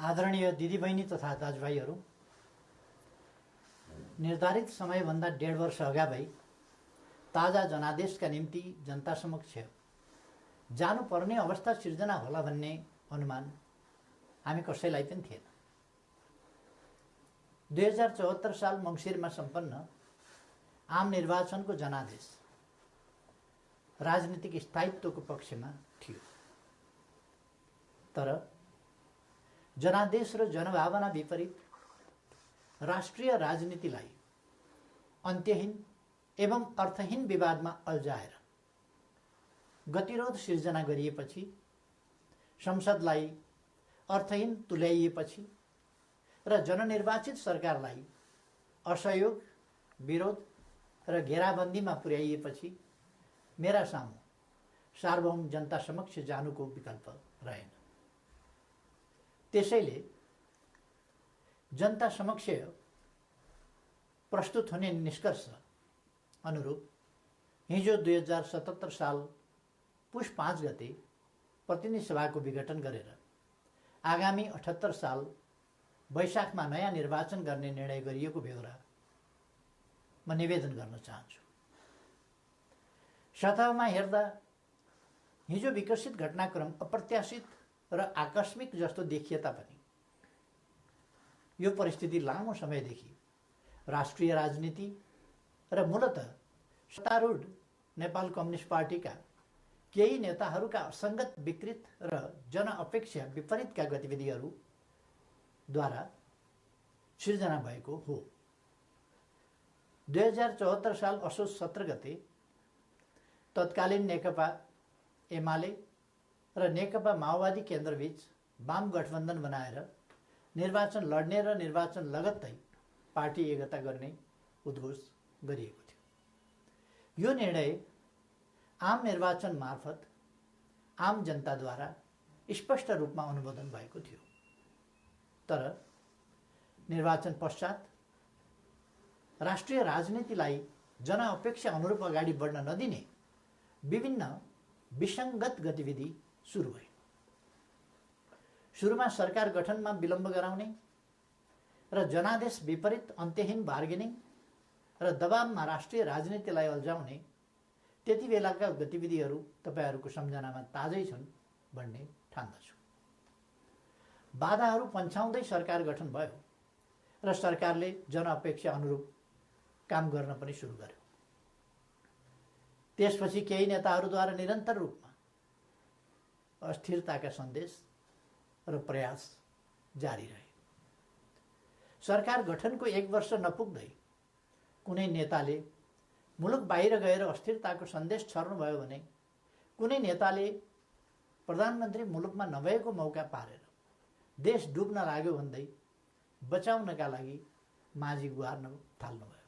आदरणीय दिदीबहिनी तथा दाजुभाइहरू, निर्धारित समयभन्दा 1.5 वर्ष अगावै ताजा जनादेशका निम्ति जनता समक्ष जानुपर्ने अवस्था सिर्जना होला भन्ने अनुमान हामी कसैलाई पनि थिएन। 2074 साल मङ्सिरमा सम्पन्न आम निर्वाचनको जनादेश राजनीतिक स्थायित्वको पक्षमा थियो, तर जनादेश र जनभावना विपरीत राष्ट्रिय राजनीतिलाई अन्त्यहीन एवं अर्थहीन विवादमा अल्झाएर गतिरोध सिर्जना गरिएपछि, संसदलाई अर्थहीन तुल्याइएपछि र जननिर्वाचित सरकारलाई असहयोग, विरोध र घेराबन्दीमा पुर्याइएपछि मेरा सामु सार्वभौम जनता समक्ष जानुको विकल्प रहेन। त्यसैले जनता समक्ष प्रस्तुत हुने निष्कर्ष अनुरूप हिजो 2077 साल पुष 5 गते प्रतिनिधि सभाको विघटन गरेर आगामी 78 साल वैशाखमा नयाँ निर्वाचन गर्ने निर्णय गरिएको बेहोरा म निवेदन गर्न चाहन्छु। सतहमा हेर्दा हिजो विकसित घटनाक्रम अप्रत्याशित र आकस्मिक जस्तो देखिए तापनि यो परिस्थिति लामो समयदेखि राष्ट्रिय राजनीति र मूलतः सत्तारूढ नेपाल कम्युनिस्ट पार्टीका केही नेताहरूका असङ्गत, विकृत र जनअपेक्षा विपरीतका गतिविधिहरूद्वारा सिर्जना भएको हो। 2074 साल असोज 17 गते तत्कालीन नेकपा एमाले र नेकपा माओवादी केन्द्रबीच वाम गठबन्धन बनाएर निर्वाचन लड्ने र निर्वाचन लगत्तै पार्टी एकता गर्ने उद्घोष गरिएको थियो। यो निर्णय आम निर्वाचन मार्फत आम जनताद्वारा स्पष्ट रूपमा अनुमोदन भएको थियो, तर निर्वाचन पश्चात राष्ट्रिय राजनीतिलाई जनअपेक्षा अनुरूप अगाडि बढ्न नदिने विभिन्न विसङ्गत गतिविधि सुरु भयो। सुरुमा सरकार गठनमा विलम्ब गराउने र जनादेश विपरीत अन्त्यहीन बार्गेनिङ र दबावमा राष्ट्रिय राजनीतिलाई अल्झाउने त्यति बेलाका गतिविधिहरू तपाईहरूको सम्झनामा ताजै छन् भन्ने ठान्दछु। बाधाहरू पन्छाउँदै सरकार गठन भयो र सरकारले जनअपेक्षा अनुरूप काम गर्न पनि सुरु गर्यो। त्यसपछि केही नेताहरूद्वारा निरन्तर रूपमा अस्थिरताका सन्देश र प्रयास जारी रहे। सरकार गठनको 1 वर्ष नपुग्दै कुनै नेताले मुलुक बाहिर गएर अस्थिरताको सन्देश छर्नुभयो भने कुनै नेताले प्रधानमन्त्री मुलुकमा नभएको मौका पारेर देश डुब्न लाग्यो भन्दै बचाउनका लागि माझी गुहार्न थाल्नुभयो।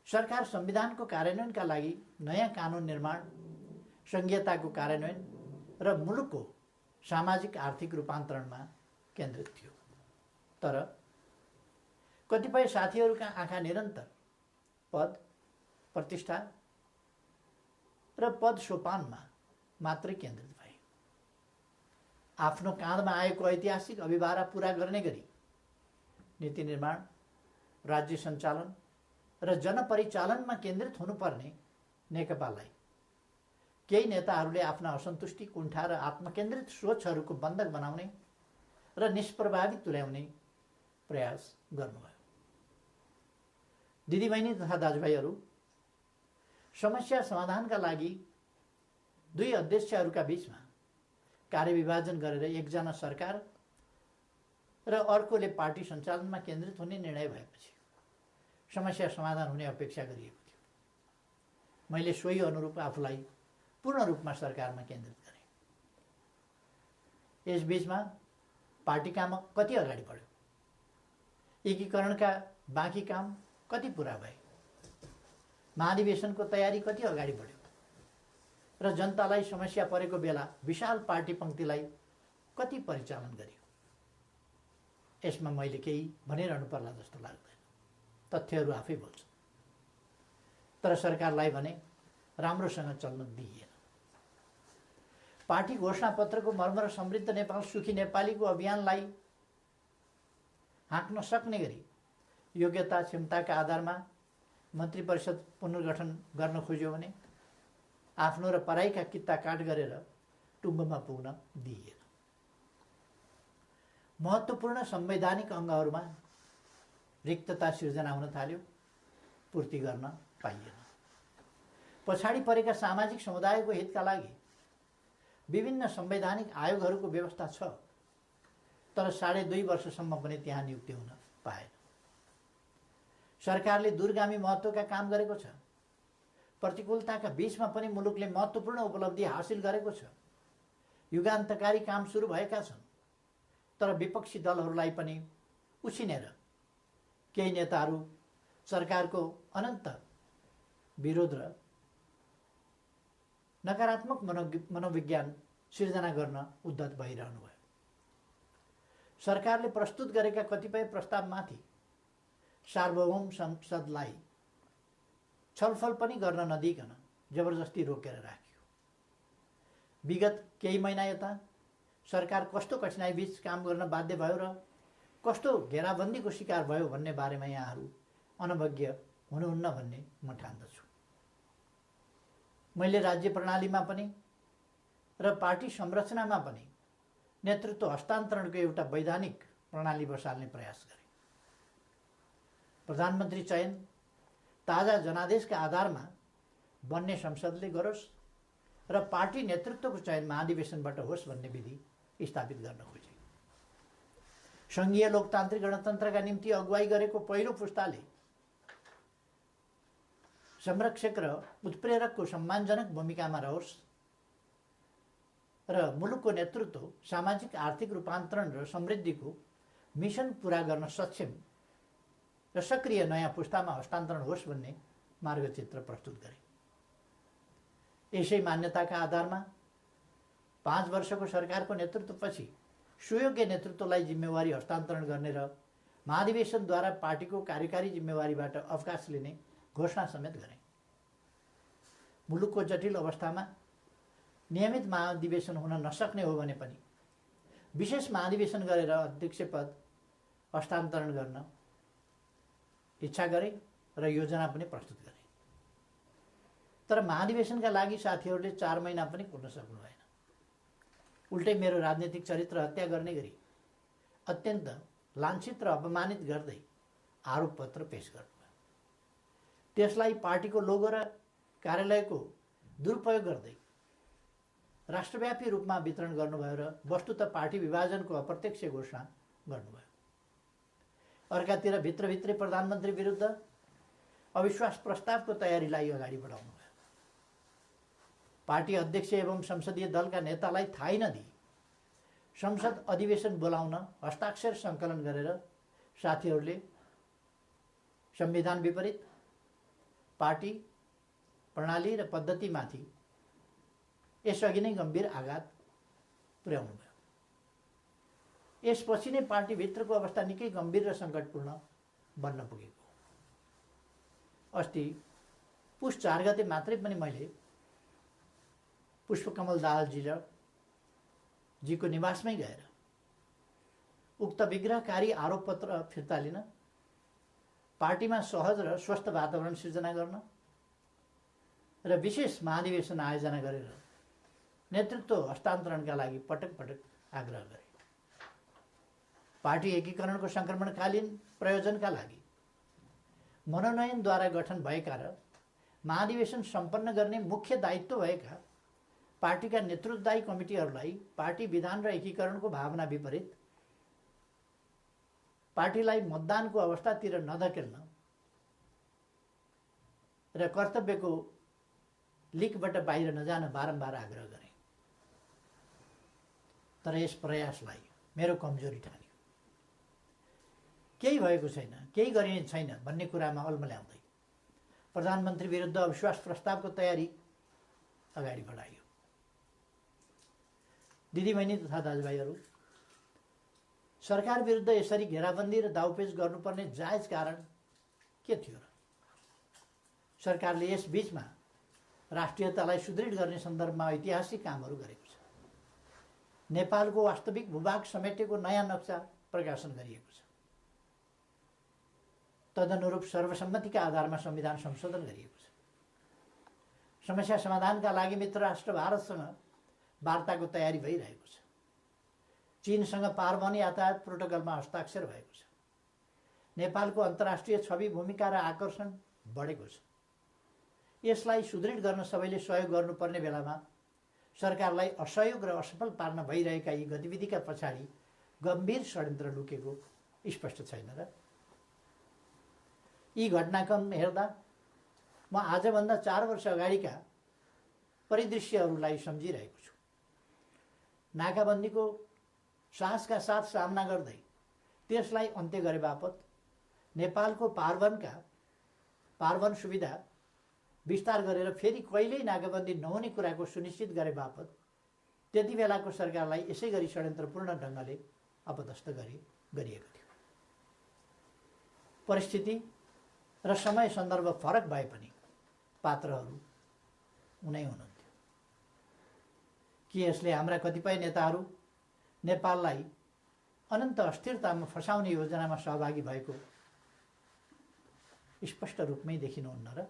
सरकार संविधानको कार्यान्वयनका लागि नयाँ कानुन निर्माण, संघीयताको कार्यान्वयन र मुलुकको सामाजिक आर्थिक रूपान्तरणमा केन्द्रित थियो, तर कतिपय साथीहरूका आँखा निरन्तर पद, प्रतिष्ठा र पद सोपानमा मात्रै केन्द्रित भए। आफ्नो काँधमा आएको ऐतिहासिक अभिभारा पूरा गर्ने गरी नीति निर्माण, राज्य सञ्चालन र जनपरिचालनमा केन्द्रित हुनुपर्ने नेकपालाई केही नेताहरूले आफ्ना असन्तुष्टि, कुण्ठा र आत्मकेन्द्रित सोचहरूको बन्धक बनाउने र निष्प्रभावी तुल्याउने प्रयास गर्नुभयो। दिदीबहिनी तथा दाजुभाइहरू, समस्या समाधानका लागि दुई अध्यक्षहरूका बीचमा कार्यविभाजन गरेर एकजना सरकार र अर्कोले पार्टी सञ्चालनमा केन्द्रित हुने निर्णय भएपछि समस्या समाधान हुने अपेक्षा गरिएको थियो। मैले सोही अनुरूप आफूलाई पूर्ण रूपमा सरकारमा केन्द्रित गरेँ। यसबीचमा पार्टी काम कति अगाडि बढ्यो, एकीकरणका बाँकी काम कति पुरा भए, महाधिवेशनको तयारी कति अगाडि बढ्यो र जनतालाई समस्या परेको बेला विशाल पार्टी पङ्क्तिलाई कति परिचालन गरियो, यसमा मैले केही भनिरहनु पर्ला जस्तो लाग्दैन। तथ्यहरू आफै बोल्छन्। तर सरकारलाई भने राम्रोसँग चल्न दिइएन। पार्टी घोषणापत्रको मर्म र समृद्ध नेपाल सुखी नेपालीको अभियानलाई हाँक्न सक्ने गरी योग्यता क्षमताका आधारमा मन्त्री परिषद पुनर्गठन गर्न खोज्यो भने आफ्नो र पराईका कित्ता काट गरेर टुङ्गोमा पुग्न दिइएन। महत्त्वपूर्ण संवैधानिक अङ्गहरूमा रिक्तता सिर्जना हुन थाल्यो, पूर्ति गर्न पाइएन। पछाडि परेका सामाजिक समुदायको हितका लागि विभिन्न संवैधानिक आयोगहरूको व्यवस्था छ, तर 2.5 वर्षसम्म पनि त्यहाँ नियुक्ति हुन पाएन। सरकारले दूरगामी महत्त्वका काम गरेको छ, प्रतिकूलताका बीचमा पनि मुलुकले महत्त्वपूर्ण उपलब्धि हासिल गरेको छ, युगान्तकारी काम सुरु भएका छन्, तर विपक्षी दलहरूलाई पनि उछिनेर केही नेताहरू सरकारको अनन्त विरोध र नकारात्मक मनोविज्ञान सिर्जना गर्न उद्धत भइरहनु भयो। सरकारले प्रस्तुत गरेका कतिपय प्रस्तावमाथि सार्वभौम संसदलाई छलफल पनि गर्न नदिइकन जबरजस्ती रोकेर राखियो। विगत केही महिना यता सरकार कस्तो कठिनाइ बीच काम गर्न बाध्य भयो र कस्तो घेराबन्दीको शिकार भयो भन्ने बारेमा यहाँहरू अनभिज्ञ हुनुहुन्न भन्ने म ठान्दछु। मैले राज्य प्रणालीमा पनि र पार्टी संरचनामा पनि नेतृत्व हस्तान्तरणको एउटा वैधानिक प्रणाली बसाल्ने प्रयास गरेँ। प्रधानमन्त्री चयन ताजा जनादेशका आधारमा बन्ने संसदले गरोस् र पार्टी नेतृत्वको चयन महाधिवेशनबाट होस् भन्ने विधि स्थापित गर्न खोजे। सङ्घीय लोकतान्त्रिक गणतन्त्रका निम्ति अगुवाई गरेको पहिलो पुस्ताले संरक्षक र उत्प्रेरकको सम्मानजनक भूमिकामा रहोस् र मुलुकको नेतृत्व सामाजिक आर्थिक रूपान्तरण र समृद्धिको मिसन पूरा गर्न सक्षम र सक्रिय नयाँ पुस्तामा हस्तान्तरण होस् भन्ने मार्गचित्र प्रस्तुत गरे। यसै मान्यताका आधारमा 5 वर्षको सरकारको नेतृत्वपछि सुयोग्य नेतृत्वलाई जिम्मेवारी हस्तान्तरण गर्ने र महाधिवेशनद्वारा पार्टीको कार्यकारी जिम्मेवारीबाट अवकाश लिने घोषणा समेत गरे। मुलुकको जटिल अवस्थामा नियमित महाधिवेशन हुन नसक्ने हो भने पनि विशेष महाधिवेशन गरेर अध्यक्ष पद हस्तान्तरण गर्न इच्छा गरे र योजना पनि प्रस्तुत गरे। तर महाधिवेशनका लागि साथीहरूले 4 महिना पनि कुर्न सक्नु भएन। उल्टै मेरो राजनीतिक चरित्र हत्या गर्ने गरी अत्यन्त लाञ्छित र अपमानित गर्दै आरोप पत्र पेश गर्नुभयो। त्यसलाई पार्टीको लोगो र कार्यालयको दुरुपयोग गर्दै राष्ट्रव्यापी रूपमा वितरण गर्नुभयो र वस्तुतः पार्टी विभाजनको अप्रत्यक्ष घोषणा गर्नुभयो। अर्कातिर भित्रभित्रै प्रधानमन्त्री विरुद्ध अविश्वास प्रस्तावको तयारीलाई अगाडि बढाउनुभयो। पार्टी अध्यक्ष एवं संसदीय दलका नेतालाई थाहै नदिई संसद अधिवेशन बोलाउन हस्ताक्षर सङ्कलन गरेर साथीहरूले संविधान विपरीत पार्टी प्रणाली र पद्धतिमाथि यसअघि नै गम्भीर आघात पुर्याउनुभयो। यसपछि नै पार्टीभित्रको अवस्था निकै गम्भीर र सङ्कटपूर्ण बन्न पुगेको। अस्ति पुस 4 गते मात्रै पनि मैले पुष्पकमल दाहाल जीको निवासमै गएर उक्त विग्रहकारी आरोप पत्र फिर्ता लिन, पार्टीमा सहज र स्वस्थ वातावरण सिर्जना गर्न र विशेष महाधिवेशन आयोजना गरेर नेतृत्व हस्तान्तरणका लागि पटक पटक आग्रह गरे। पार्टी एकीकरणको सङ्क्रमणकालीन प्रयोजनका लागि मनोनयनद्वारा गठन भएका र महाधिवेशन सम्पन्न गर्ने मुख्य दायित्व भएका पार्टीका नेतृत्वदायी कमिटीहरूलाई पार्टी विधान र एकीकरणको भावना विपरीत पार्टीलाई मतदानको अवस्थातिर नधकेल्न र कर्तव्यको लिकबाट बाहिर नजान बारम्बार आग्रह गरे। तर यस प्रयासलाई मेरो कमजोरी ठान्यो। केही भएको छैन, केही गरिने छैन भन्ने कुरामा अल्मल्याउँदै प्रधानमन्त्री विरुद्ध अविश्वास प्रस्तावको तयारी अगाडि बढाइयो। दिदीबहिनी तथा दाजुभाइहरू, सरकार विरुद्ध यसरी घेराबन्दी र दाउपेच गर्नुपर्ने जायज कारण के थियो र? सरकारले यस बीचमा राष्ट्रियतालाई सुदृढ गर्ने सन्दर्भमा ऐतिहासिक कामहरू गरेको छ। नेपालको वास्तविक भूभाग समेटेको नयाँ नक्सा प्रकाशन गरिएको छ। तदनुरूप सर्वसम्मतिका आधारमा संविधान संशोधन गरिएको छ। समस्या समाधानका लागि मित्र राष्ट्र भारतसँग वार्ताको तयारी भइरहेको छ। चीनसँग पारवन यातायात प्रोटोकलमा हस्ताक्षर भएको छ। नेपालको अन्तर्राष्ट्रिय छवि, भूमिका र आकर्षण बढेको छ। यसलाई सुदृढ गर्न सबैले सहयोग गर्नुपर्ने बेलामा सरकारलाई असहयोग र असफल पार्न भइरहेका यी गतिविधिका पछाडि गम्भीर षड्यन्त्र लुकेको स्पष्ट छैन र? यी घटनाक्रम हेर्दा म आजभन्दा 4 वर्ष अगाडिका परिदृश्यहरूलाई सम्झिरहेको छु। नाकाबन्दीको साहसका साथ सामना गर्दै त्यसलाई अन्त्य गरे बापत नेपालको पारवन सुविधा विस्तार गरेर फेरि कहिल्यै नाकाबन्दी नहुने कुराको सुनिश्चित गरे बापत त्यति बेलाको सरकारलाई यसै गरी षड्यन्त्रपूर्ण ढङ्गले अपदस्थ गरिएको थियो। परिस्थिति र समय सन्दर्भ फरक भए पनि पात्रहरू उनै हुनुहुन्थ्यो। कि यसले हाम्रा कतिपय नेताहरू नेपाललाई अनन्त अस्थिरतामा फसाउने योजनामा सहभागी भएको स्पष्ट रूपमै देखिनुहुन्न र?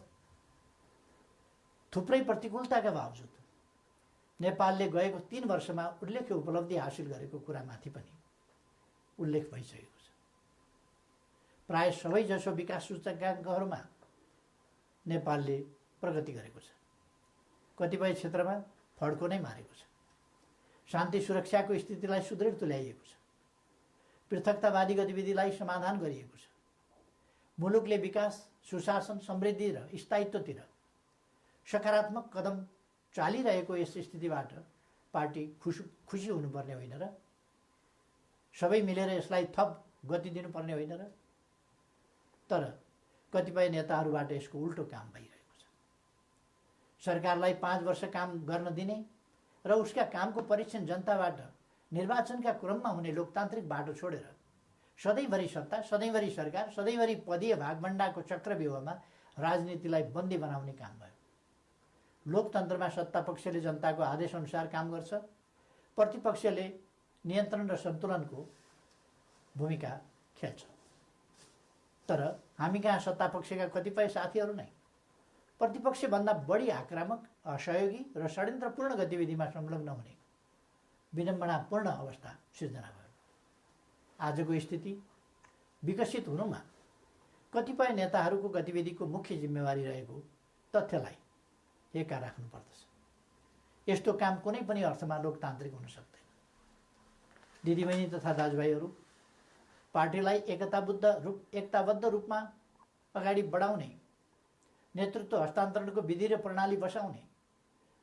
थुप्रै प्रतिकूलताका बावजुद नेपालले गएको 3 वर्षमा उल्लेख्य उपलब्धि हासिल गरेको कुरामाथि पनि उल्लेख भइसकेको छ। प्राय सबैजसो विकास सूचकाङ्कहरूमा नेपालले प्रगति गरेको छ। कतिपय क्षेत्रमा फड्को नै मारेको छ। शान्ति सुरक्षाको स्थितिलाई सुदृढ तुल्याइएको छ। पृथकतावादी गतिविधिलाई समाधान गरिएको छ। मुलुकले विकास, सुशासन, समृद्धि र स्थायित्वतिर सकारात्मक कदम चालिरहेको यस स्थितिबाट पार्टी खुसी हुनुपर्ने होइन र? सबै मिलेर यसलाई थप गति दिनुपर्ने होइन र? तर कतिपय नेताहरूबाट यसको उल्टो काम भइरहेको छ। सरकारलाई 5 वर्ष काम गर्न दिने र उसका कामको परीक्षण जनताबाट निर्वाचनका क्रममा हुने लोकतान्त्रिक बाटो छोडेर सधैँभरि सत्ता, सधैँभरि सरकार, सधैँभरि पदीय भागभण्डाको चक्रव्यूहमा राजनीतिलाई बन्दी बनाउने काम भयो। लोकतन्त्रमा सत्तापक्षले जनताको आदेशअनुसार काम गर्छ, प्रतिपक्षले नियन्त्रण र सन्तुलनको भूमिका खेल्छ। तर हामी कहाँ सत्तापक्षका कतिपय साथीहरू नै प्रतिपक्षभन्दा बढी आक्रामक, असहयोगी र षड्यन्त्रपूर्ण गतिविधिमा संलग्न हुने विडम्बनापूर्ण अवस्था सिर्जना भयो। आजको स्थिति विकसित हुनुमा कतिपय नेताहरूको गतिविधिको मुख्य जिम्मेवारी रहेको तथ्यलाई एका राख्नुपर्दछ। यस्तो काम कुनै पनि अर्थमा लोकतान्त्रिक हुन सक्दैन। दिदीबहिनी तथा दाजुभाइहरू, पार्टीलाई एकताबद्ध रूपमा अगाडि बढाउने, नेतृत्व हस्तान्तरणको विधि र प्रणाली बसाउने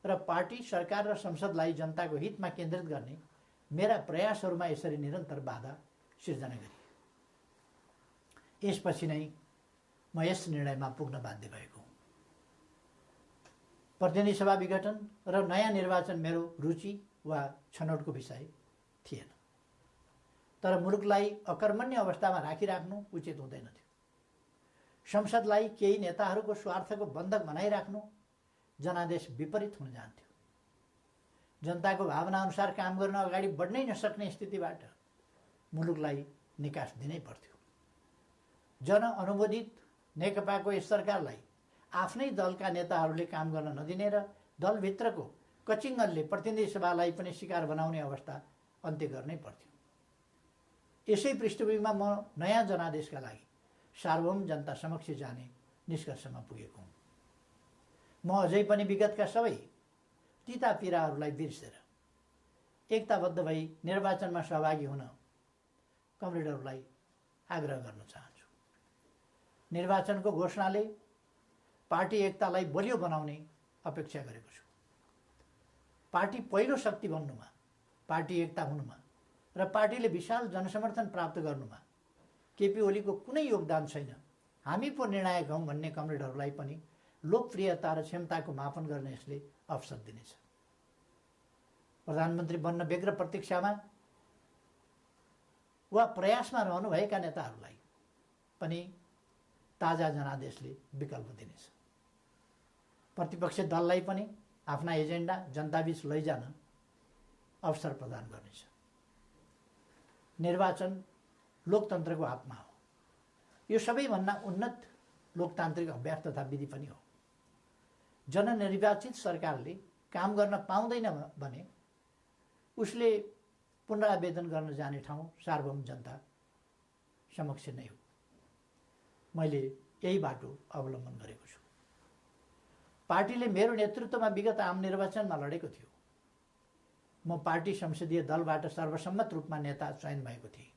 र पार्टी, सरकार र संसदलाई जनताको हितमा केन्द्रित गर्ने मेरा प्रयासहरूमा यसरी निरन्तर बाधा सिर्जना गरिए। यसपछि नै म यस निर्णयमा पुग्न बाध्य भएको हुँ। प्रतिनिधि सभा विघटन र नयाँ निर्वाचन मेरो रुचि वा छनौटको विषय थिएन। तर मुलुकलाई अकर्मण्य अवस्थामा राखिराख्नु उचित हुँदैन थियो। संसदलाई केही नेताहरूको स्वार्थको बन्धक बनाइराख्नु जनादेश विपरीत हुन जान्थ्यो। जनताको भावना अनुसार काम गर्न अगाडि बढ्नै नसक्ने स्थितिबाट मुलुकलाई निकास दिनै पर्थ्यो। जनअनुमोदित नेकपाको यस सरकारलाई आफ्नै दलका नेताहरूले काम गर्न नदिने र दलभित्रको कचिङ्गलले प्रतिनिधि सभालाई पनि शिकार बनाउने अवस्था अन्त्य गर्नै पर्थ्यो। यसै पृष्ठभूमिमा म नयाँ जनादेशका लागि सार्वभौम जनता समक्ष जाने निष्कर्षमा पुगेको हुँ। म अझै पनि विगतका सबै तिता पीडाहरूलाई बिर्सेर एकताबद्ध भई निर्वाचनमा सहभागी हुन कमरेडहरूलाई आग्रह गर्न चाहन्छु। निर्वाचनको घोषणाले पार्टी एकतालाई बलियो बनाउने अपेक्षा गरेको छु। पार्टी पहिलो शक्ति बन्नुमा, पार्टी एकता हुनुमा र पार्टीले विशाल जनसमर्थन प्राप्त गर्नुमा केपी ओलीको कुनै योगदान छैन, हामी पो निर्णायक हौँ भन्ने कमरेडहरूलाई पनि लोकप्रियता र क्षमताको मापन गर्न यसले अवसर दिनेछ। प्रधानमन्त्री बन्न व्यग्र प्रतीक्षामा वा प्रयासमा रहनुभएका नेताहरूलाई पनि ताजा जनादेशले विकल्प दिनेछ। प्रतिपक्ष दललाई पनि आफ्ना एजेन्डा जनताबीच लैजान अवसर प्रदान गर्नेछ। निर्वाचन लोकतन्त्रको आत्मा हो। यो सबैभन्दा उन्नत लोकतान्त्रिक अभ्यास तथा विधि पनि हो। जननिर्वाचित सरकारले काम गर्न पाउँदैन भने उसले पुनरावेदन गर्न जाने ठाउँ सार्वभौम जनता समक्ष नै हो। मैले यही बाटो अवलम्बन गरेको छु। पार्टीले मेरो नेतृत्वमा विगत आम निर्वाचनमा लडेको थियो। म पार्टी संसदीय दलबाट सर्वसम्मत रूपमा नेता चयन भएको थिएँ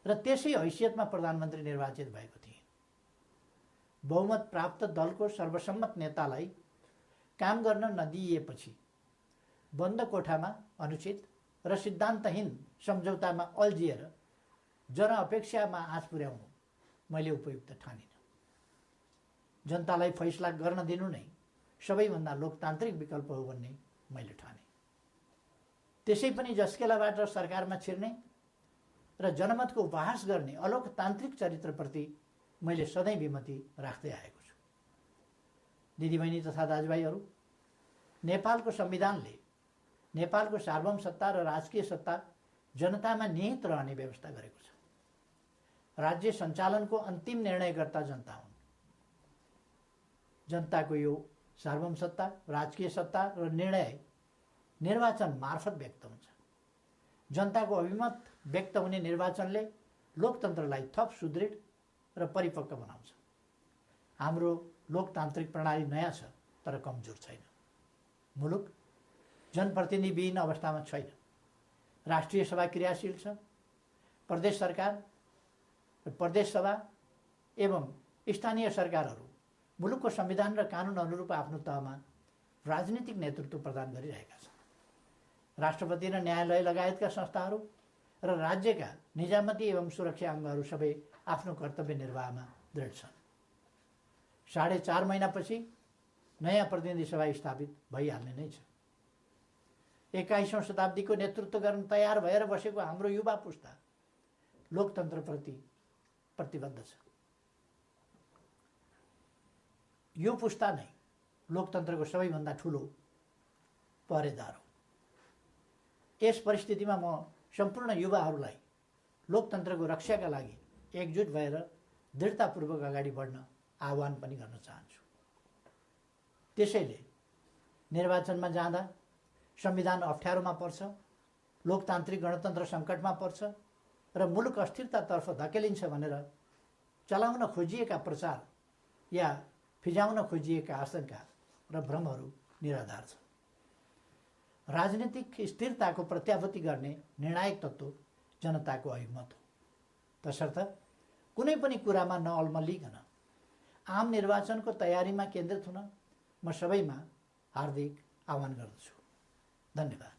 र त्यसै हैसियतमा प्रधानमन्त्री निर्वाचित भएको थिएँ। बहुमत प्राप्त दलको सर्वसम्मत नेतालाई काम गर्न नदिइएपछि बन्द कोठामा अनुचित र सिद्धान्तहीन सम्झौतामा अल्झिएर जनअपेक्षामा आँच पुर्याउनु मैले उपयुक्त ठानिनँ। जनतालाई फैसला गर्न दिनु नै सबैभन्दा लोकतान्त्रिक विकल्प हो भन्ने मैले ठाने। त्यसै पनि जस्केलाबाट सरकारमा छिर्ने र जनमतको उपहास गर्ने अलोकतान्त्रिक चरित्रप्रति मैले सधैँ विमति राख्दै आएको छु। दिदीबहिनी तथा दाजुभाइहरू, नेपालको संविधानले नेपालको सार्वभौम सत्ता र राजकीय सत्ता जनतामा निहित रहने व्यवस्था गरेको छ। राज्य सञ्चालनको अन्तिम निर्णयकर्ता जनता हुन्। जनताको यो सार्वभौम सत्ता, राजकीय सत्ता र निर्णय निर्वाचन मार्फत व्यक्त हुन्छ। जनताको अभिमत व्यक्त हुने निर्वाचनले लोकतन्त्रलाई थप सुदृढ र परिपक्व बनाउँछ। हाम्रो लोकतान्त्रिक प्रणाली नयाँ छ तर कमजोर छैन। मुलुक जनप्रतिनिधिविहीन अवस्थामा छैन। राष्ट्रिय सभा क्रियाशील छ। प्रदेश सरकार, प्रदेश सभा एवं स्थानीय सरकारहरू मुलुकको संविधान र कानुन अनुरूप आफ्नो तहमा राजनीतिक नेतृत्व प्रदान गरिरहेका छन्। राष्ट्रपति र न्यायालय लगायतका संस्थाहरू र राज्यका निजामती एवं सुरक्षा अङ्गहरू सबै आफ्नो कर्तव्य निर्वाहमा दृढ छन्। 4.5 महिनापछि नयाँ प्रतिनिधि सभा स्थापित भइहाल्ने नै छ। 21औं शताब्दीको नेतृत्व गर्न तयार भएर बसेको हाम्रो युवा पुस्ता लोकतन्त्रप्रति प्रतिबद्ध छ। यो पुस्ता नै लोकतन्त्रको सबैभन्दा ठुलो पहरेदार हो। यस परिस्थितिमा म सम्पूर्ण युवाहरूलाई लोकतन्त्रको रक्षाका लागि एकजुट भएर दृढतापूर्वक अगाडि बढ्न आह्वान पनि गर्न चाहन्छु। त्यसैले निर्वाचनमा जाँदा संविधान अप्ठ्यारोमा पर्छ, लोकतान्त्रिक गणतन्त्र सङ्कटमा पर्छ र मुलुक अस्थिरतातर्फ धकेलिन्छ भनेर चलाउन खोजिएका प्रचार या फिजाउन खोजिएका आशंका र भ्रमहरू निराधार छन्। राजनीतिक स्थिरताको प्रत्याभूति गर्ने निर्णायक तत्त्व जनताको अभिमत हो। तसर्थ कुनै पनि कुरामा नअल्मलिकन आम निर्वाचनको तयारीमा केन्द्रित हुन म सबैमा हार्दिक आह्वान गर्दछु। धन्यवाद।